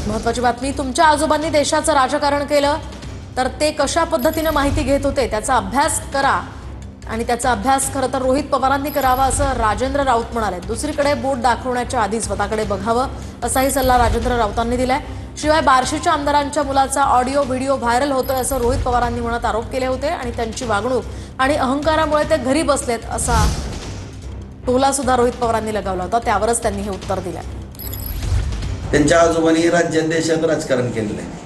महत्त्वाची बातमी, तुमच्या आजोबांनी देशाचं राजकारण केलं तर ते कशा पद्धतीने माहिती घेत होते त्याचा अभ्यास करा आणि त्याचा अभ्यास खरं तर रोहित पवारांनी करावा असं राजेंद्र राऊत म्हणाले। दुसरीकडे बोट दाखवण्याच्या आधी स्वतःकडे बघावं असाही सल्ला राजेंद्र राऊतांनी दिलाय। शिवाय बार्शीच्या आमदारांच्या मुलाचा ऑडिओ व्हिडिओ व्हायरल होतोय असं रोहित पवारांनी म्हणत आरोप केले होते आणि त्यांची वागणूक आणि अहंकारामुळे ते घरी बसलेत असा टोला सुद्धा रोहित पवारांनी लगावला होता। त्यावरच त्यांनी हे उत्तर दिलंय। त्यांच्या आजोबांनी राज्यात देशात राजकारण केलेलं आहे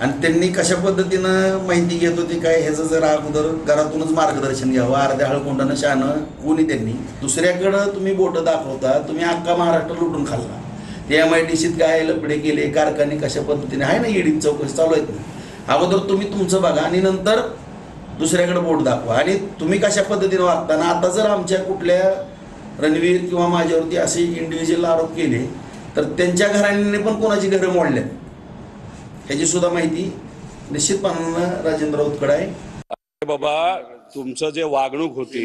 आणि त्यांनी कशा पद्धतीनं माहिती घेत होती काय ह्याचं जर अगोदर घरातूनच मार्गदर्शन घ्यावं। अर्ध्या हळकुंडानं शहाणं कोणी त्यांनी दुसऱ्याकडं तुम्ही बोटं दाखवता। तुम्ही अख्खा महाराष्ट्र लुटून खाल्ला। ते MIDCत काय लपडे केले, कारखाने कशा पद्धतीने आहे ना, ईडी चौकशी चालू आहेत ना। अगोदर तुम्ही तुमचं बघा आणि नंतर दुसऱ्याकडे बोट दाखवा आणि तुम्ही कशा पद्धतीने वागताना। आता जर आमच्या कुठल्या रणवीर किंवा माझ्यावरती असे इंडिव्हिज्युअल आरोप केले तर त्यांच्या घराण्याने पण कोणाची घरं मोडल्यात ह्याची सुद्धा माहिती निश्चितपणानं राजेंद्र राऊतकडे आहे। बाबा, तुमचं जे वागणूक होती,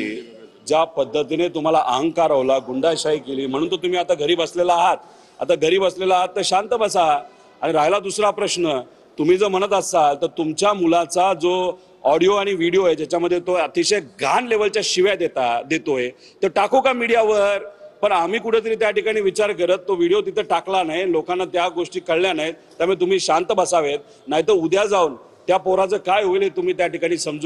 ज्या पद्धतीने तुम्हाला अहंकार होला, गुंडाशाही केली, म्हणून तर तुम्ही आता घरी बसलेला आहात। आता घरी बसलेला आहात तर शांत बसा। आणि राहिला दुसरा प्रश्न, तुम्ही जर म्हणत असाल तर तुमच्या मुलाचा जो ऑडिओ आणि व्हिडिओ आहे ज्याच्यामध्ये तो अतिशय घाण लेवलच्या शिव्या देतोय तो टाकू का मीडियावर? पण आम्ही कुठेतरी त्या ठिकाणी विचार करत तो व्हिडिओ तिथे टाकला नाही, लोकांना त्या गोष्टी कळल्या नाहीत। त्यामुळे तुम्ही शांत बसावेत, नाहीतर उद्या जाऊन त्या पोराचं काय होईल हे तुम्ही त्या ठिकाणी समजून